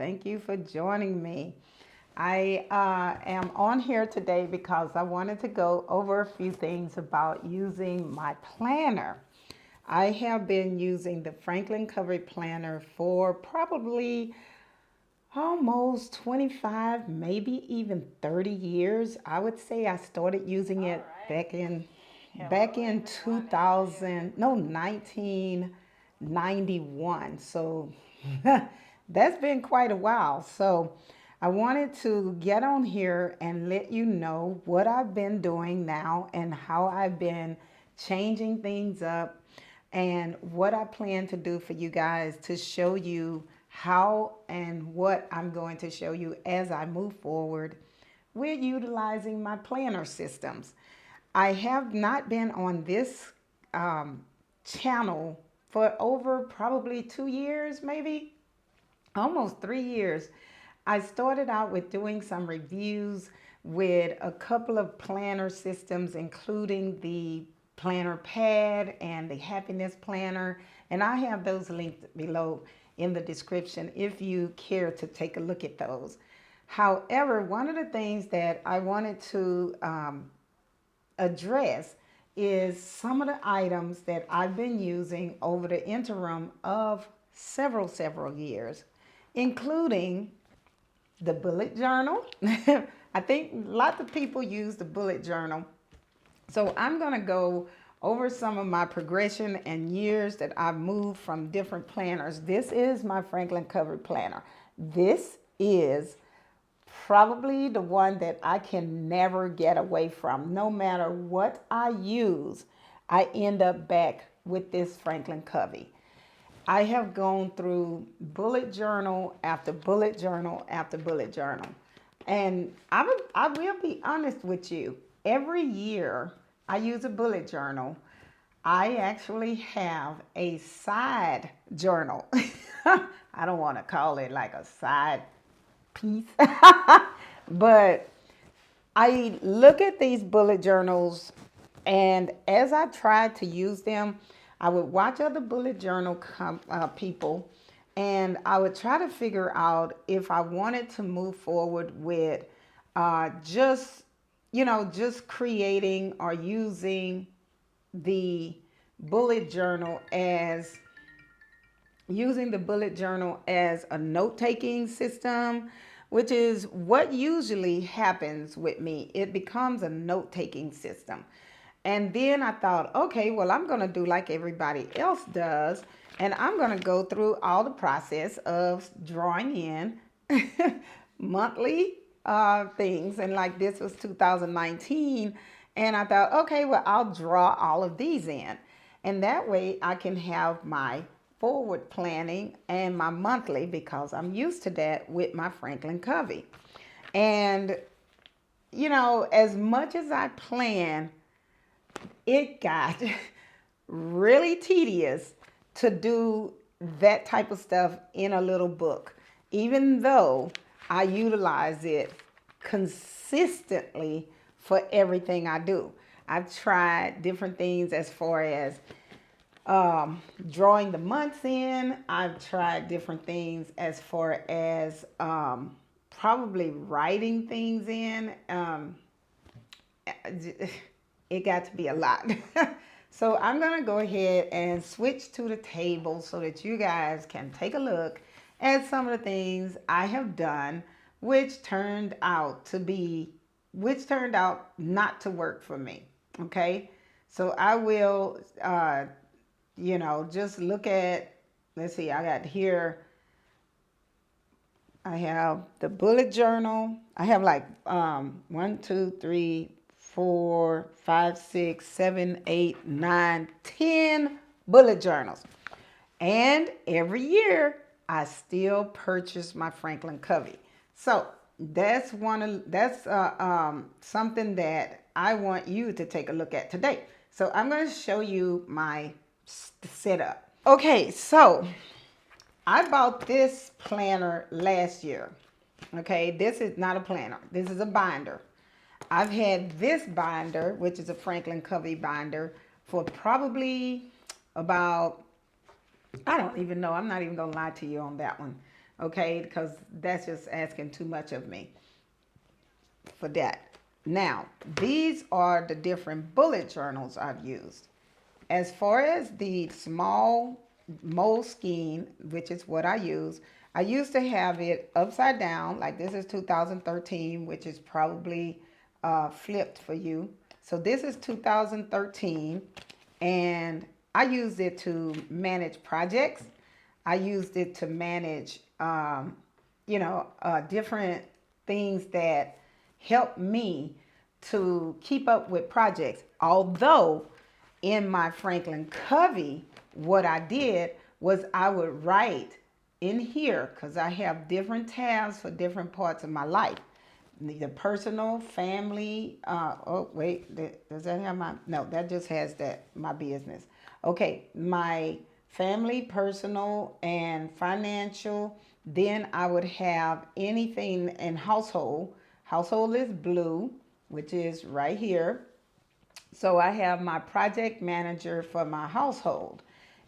Thank you for joining me. I am on here today because I wanted to go over a few things about using my planner. I have been using the Franklin Covey Planner for probably almost 25, maybe even 30 years. I would say I started using it back in 2000, no, 1991. So that's been quite a while. So I wanted to get on here and let you know what I've been doing now and how I've been changing things up and what I plan to do for you guys to show you how and what I'm going to show you as I move forward with utilizing my planner systems. I have not been on this channel for over probably 2 years, maybe almost 3 years. I started out with doing some reviews with a couple of planner systems, including the planner pad and the happiness planner. And I have those linked below in the description if you care to take a look at those. However, one of the things that I wanted to address is some of the items that I've been using over the interim of several years, including the bullet journal. I think lots of people use the bullet journal. So I'm going to go over some of my progression and years that I've moved from different planners. This is my Franklin Covey Planner. This is probably the one that I can never get away from. No matter what I use, I end up back with this Franklin Covey. I have gone through bullet journal after bullet journal after bullet journal. And I will be honest with you. Every year I use a bullet journal. I actually have a side journal. I don't want to call it like a side piece, but I look at these bullet journals, and as I tried to use them, I would watch other bullet journal people, and I would try to figure out if I wanted to move forward with just creating or using the bullet journal as a note-taking system, which is what usually happens with me. It becomes a note-taking system. And then I thought, okay, well, I'm going to do like everybody else does, and I'm going to go through all the process of drawing in monthly things. And like this was 2019, and I thought, okay, well, I'll draw all of these in. And that way I can have my forward planning and my monthly, because I'm used to that with my Franklin Covey. And, as much as I plan, it got really tedious to do that type of stuff in a little book, even though I utilize it consistently for everything I do. I've tried different things as far as drawing the months in. I've tried different things as far as probably writing things in. It got to be a lot. So I'm going to go ahead and switch to the table so that you guys can take a look at some of the things I have done, which turned out not to work for me. Okay. So I will, just look at, let's see, I got here, I have the bullet journal. I have like 1, 2, 3, 4, 5, 6, 7, 8, 9, 10 bullet journals. And every year I still purchase my Franklin Covey. So that's something that I want you to take a look at today. So I'm going to show you my setup. Okay, so I bought this planner last year. Okay, this is not a planner. This is a binder. I've had this binder, which is a Franklin Covey binder, for probably about, I don't even know. I'm not even going to lie to you on that one. okay? Because that's just asking too much of me for that. Now, these are the different bullet journals I've used. As far as the small Moleskine, which is what I used to have it upside down, like this is 2013, which is probably flipped for you. So this is 2013, and I used it to manage projects. I used it to manage, different things that help me to keep up with projects. Although in my Franklin Covey, what I did was I would write in here, because I have different tabs for different parts of my life. The personal, family, oh wait, does that have my, no, that just has that, my business. Okay, my family, personal, and financial. Then I would have anything in household. Household is blue, which is right here. So I have my project manager for my household.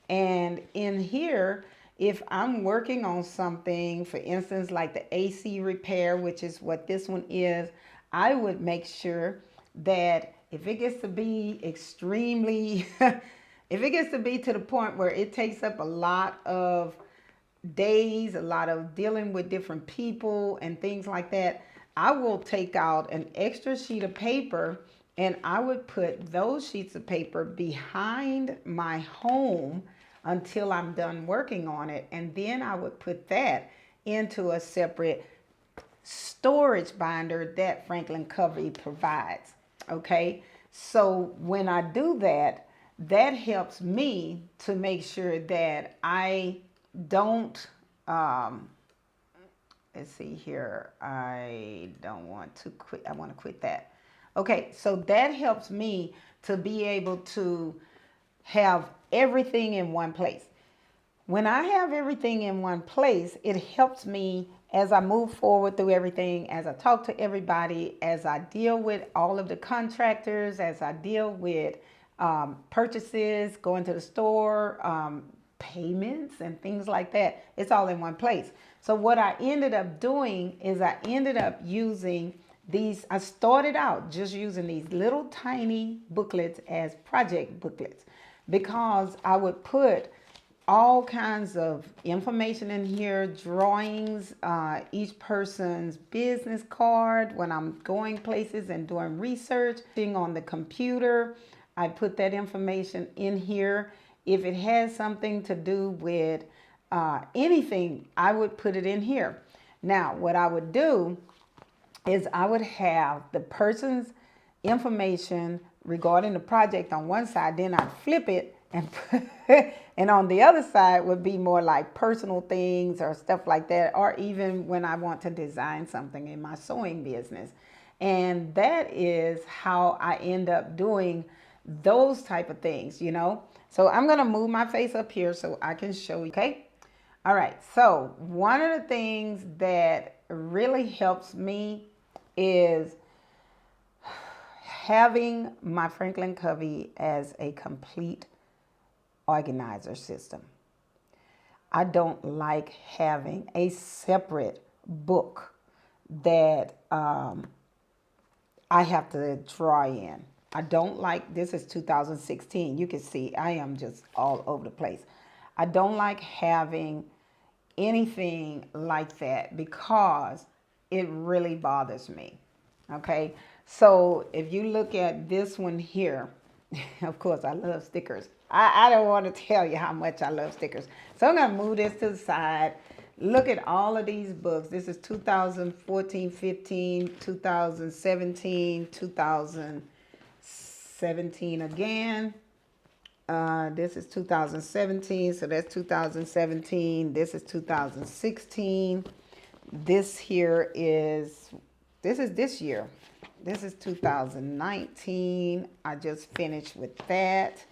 And in here, if I'm working on something, for instance, like the AC repair, which is what this one is, I would make sure that if it gets to be extremely, if it gets to be to the point where it takes up a lot of days, a lot of dealing with different people and things like that, I will take out an extra sheet of paper and I would put those sheets of paper behind my home until I'm done working on it. And then I would put that into a separate storage binder that Franklin Covey provides. Okay, so when I do that, that helps me to make sure that I don't, let's see here, I don't want to quit, I want to quit that. Okay, so that helps me to be able to have everything in one place. When I have everything in one place, it helps me as I move forward through everything, as I talk to everybody, as I deal with all of the contractors, as I deal with purchases, going to the store, payments and things like that. It's all in one place. So what I ended up doing is I ended up using these. I started out just using these little tiny booklets as project booklets, because I would put all kinds of information in here, drawings, each person's business card when I'm going places and doing research on the computer. I put that information in here. If it has something to do with anything, I would put it in here. Now, what I would do is I would have the person's information regarding the project on one side, then I'd flip it and and on the other side would be more like personal things or stuff like that, or even when I want to design something in my sewing business. And that is how I end up doing those type of things, you know. So I'm going to move my face up here so I can show you, okay? All right, so one of the things that really helps me is having my Franklin Covey as a complete organizer system. I don't like having a separate book that I have to draw in. I don't like, this is 2016. You can see I am just all over the place. I don't like having anything like that because it really bothers me. Okay, so if you look at this one here, of course I love stickers. I don't want to tell you how much I love stickers. So I'm going to move this to the side. Look at all of these books. This is 2014, 15, 2017, 2017 again. This is 2017, so that's 2017. This is 2016. This here is, this is this year. This is 2019. I just finished with that.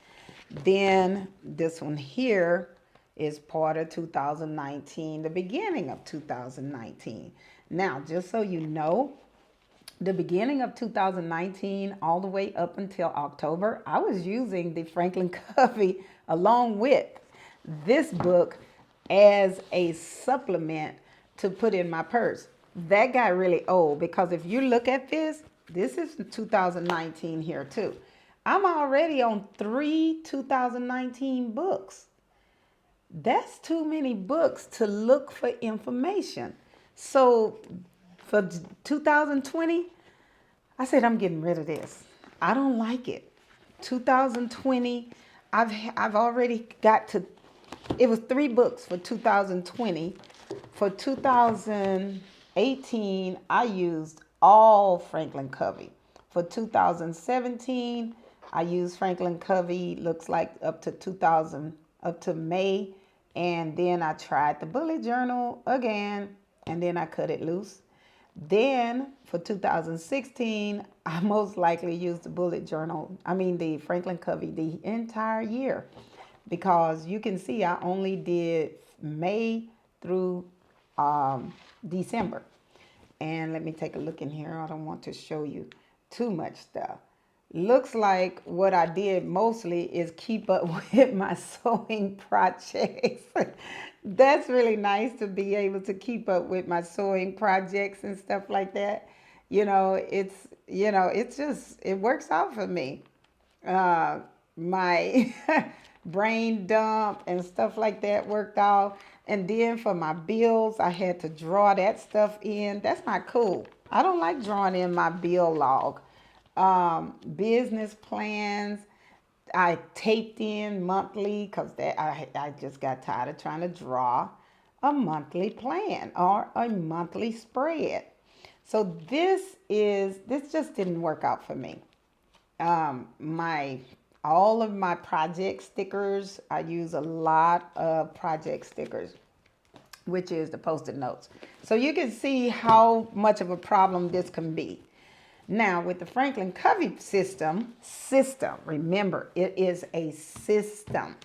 Then this one here is part of 2019, the beginning of 2019. Now, just so you know, the beginning of 2019 all the way up until October, I was using the Franklin Covey along with this book as a supplement to put in my purse. That got really old because if you look at this is 2019 here too. I'm already on 3 2019 books. That's too many books to look for information. So for 2020, I said I'm getting rid of this. I don't like it. 2020, I've already got to. It was 3 books for 2020. For 2018, I used all Franklin Covey. For 2017, I used Franklin Covey. Looks like up to May, and then I tried the bullet journal again, and then I cut it loose. Then for 2016, I most likely used the the Franklin Covey the entire year because you can see I only did May through December. And let me take a look in here. I don't want to show you too much stuff. Looks like what I did mostly is keep up with my sewing projects. That's really nice to be able to keep up with my sewing projects and stuff like that. It works out for me. My brain dump and stuff like that worked out. And then for my bills, I had to draw that stuff in. That's not cool. I don't like drawing in my bill log. Business plans, I taped in monthly because I just got tired of trying to draw a monthly plan or a monthly spread. So this just didn't work out for me. All of my project stickers, I use a lot of project stickers, which is the Post-it notes. So you can see how much of a problem this can be. Now, with the Franklin Covey system, remember, it is a system.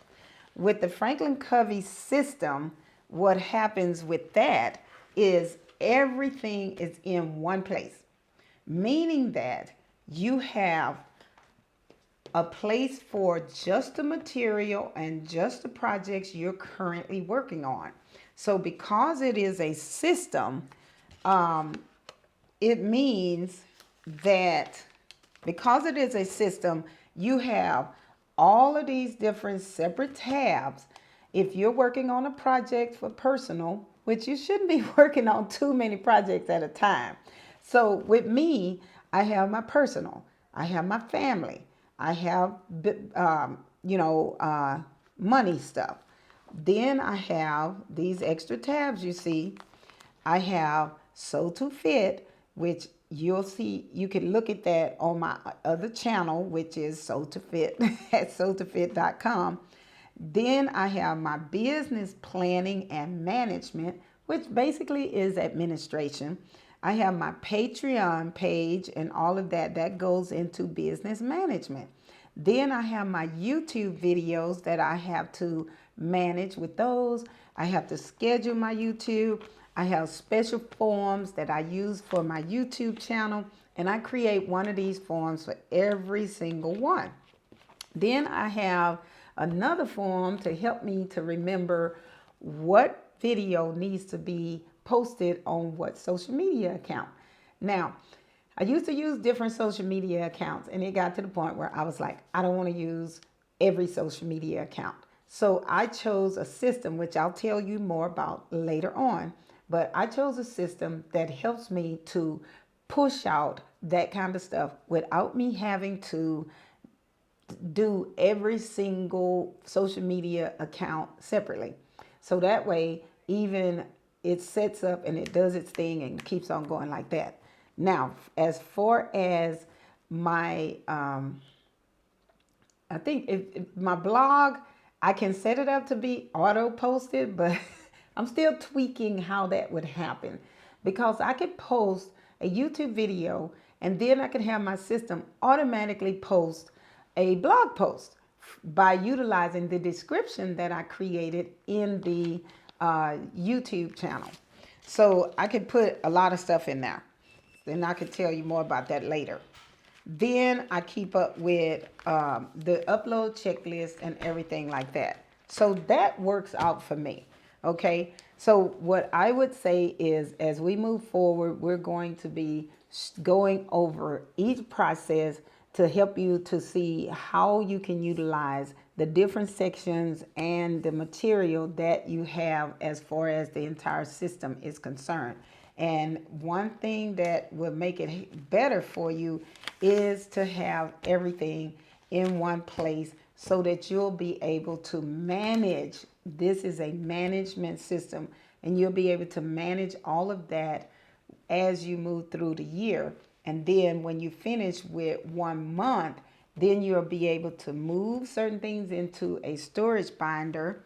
With the Franklin Covey system, what happens with that is everything is in one place, meaning that you have a place for just the material and just the projects you're currently working on. So because it is a system, it means that because it is a system, you have all of these different separate tabs. If you're working on a project for personal, which you shouldn't be working on too many projects at a time. So with me, I have my personal, I have my family, I have, money stuff. Then I have these extra tabs you see. I have Sew to Fit, which you'll see, you can look at that on my other channel, which is Sew to Fit at sewtofit.com. Then I have my business planning and management, which basically is administration. I have my Patreon page and all of that goes into business management. Then I have my YouTube videos that I have to manage with those. I have to schedule my YouTube. I have special forms that I use for my YouTube channel, and I create one of these forms for every single one. Then I have another form to help me to remember what video needs to be posted on what social media account. Now, I used to use different social media accounts, and it got to the point where I was like, I don't want to use every social media account. So I chose a system, which I'll tell you more about later on. But I chose a system that helps me to push out that kind of stuff without me having to do every single social media account separately. So that way, even it sets up and it does its thing and keeps on going like that. Now, as far as my, I think if my blog, I can set it up to be auto posted, but I'm still tweaking how that would happen because I could post a YouTube video and then I could have my system automatically post a blog post by utilizing the description that I created in the YouTube channel. So I could put a lot of stuff in there. Then I could tell you more about that later. Then I keep up with the upload checklist and everything like that. So that works out for me. Okay. So what I would say is, as we move forward, we're going to be going over each process to help you to see how you can utilize the different sections and the material that you have as far as the entire system is concerned. And one thing that will make it better for you is to have everything in one place so that you'll be able to manage. This is a management system, and you'll be able to manage all of that as you move through the year. And then when you finish with 1 month, then you'll be able to move certain things into a storage binder.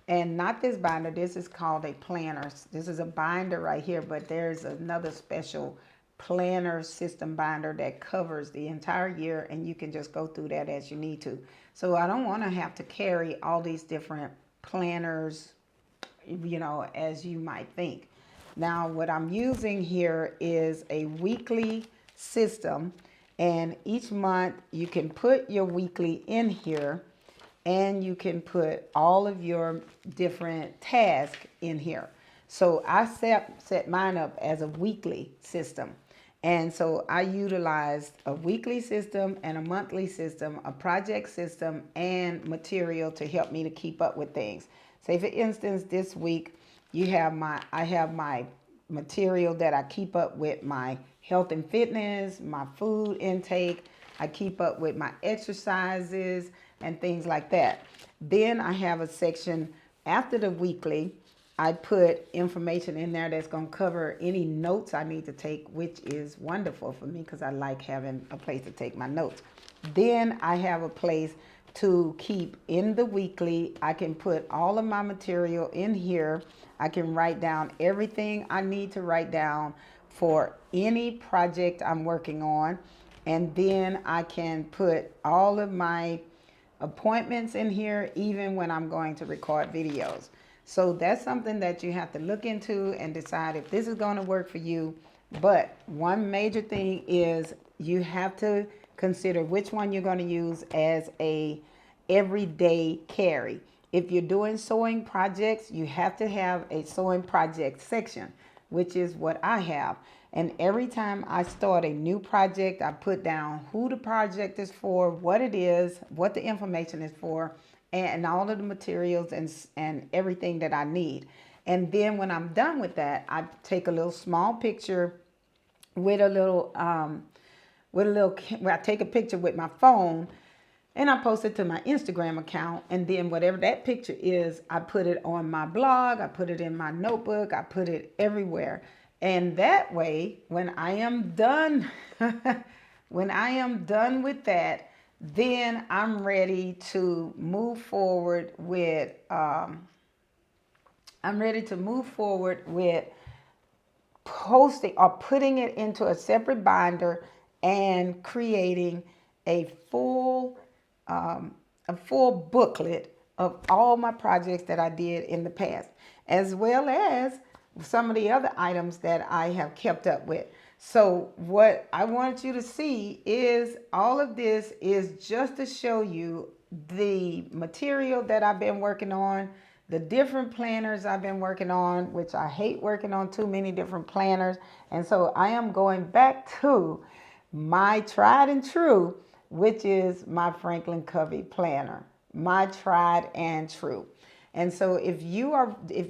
And not this binder, this is called a planner. This is a binder right here, but there's another special planner system binder that covers the entire year, and you can just go through that as you need to. So I don't want to have to carry all these different planners, as you might think. Now, what I'm using here is a weekly system, and each month you can put your weekly in here, and you can put all of your different tasks in here. So I set mine up as a weekly system. And so I utilized a weekly system and a monthly system, a project system, and material to help me to keep up with things. Say for instance, this week I have my material that I keep up with my health and fitness, my food intake. I keep up with my exercises and things like that. Then I have a section after the weekly. I put information in there that's going to cover any notes I need to take, which is wonderful for me because I like having a place to take my notes. Then I have a place to keep in the weekly. I can put all of my material in here. I can write down everything I need to write down for any project I'm working on. And then I can put all of my appointments in here, even when I'm going to record videos. So that's something that you have to look into and decide if this is going to work for you. But one major thing is you have to consider which one you're going to use as a everyday carry. If you're doing sewing projects, you have to have a sewing project section, which is what I have. And every time I start a new project, I put down who the project is for, what it is, what the information is for, and all of the materials and everything that I need. And then when I'm done with that, I take a little small picture with a little, where I take a picture with my phone, and I post it to my Instagram account. And then whatever that picture is, I put it on my blog, I put it in my notebook, I put it everywhere. And that way, when I am done, when I am done with that, then I'm ready to move forward with, posting or putting it into a separate binder and creating a full booklet of all my projects that I did in the past, as well as some of the other items that I have kept up with. So what I want you to see is all of this is just to show you the material that I've been working on, the different planners I've been working on, which I hate working on too many different planners. And so I am going back to my tried and true, which is my Franklin Covey Planner, my tried and true. And so if you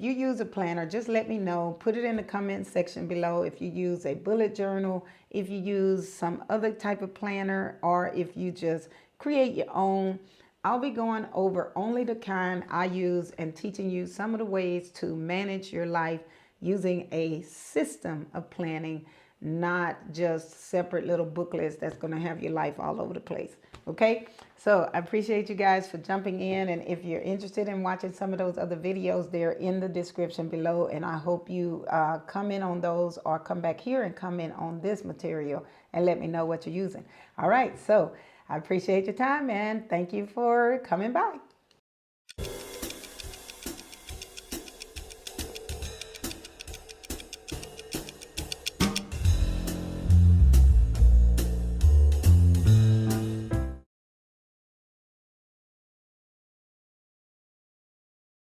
use a planner, just let me know. Put it in the comment section below if you use a bullet journal, if you use some other type of planner, or if you just create your own. I'll be going over only the kind I use and teaching you some of the ways to manage your life using a system of planning, not just separate little booklets that's going to have your life all over the place. Okay, so I appreciate you guys for jumping in, and if you're interested in watching some of those other videos, they're in the description below, and I hope you comment on those or come back here and comment on this material and let me know what you're using. All right, so I appreciate your time and thank you for coming by.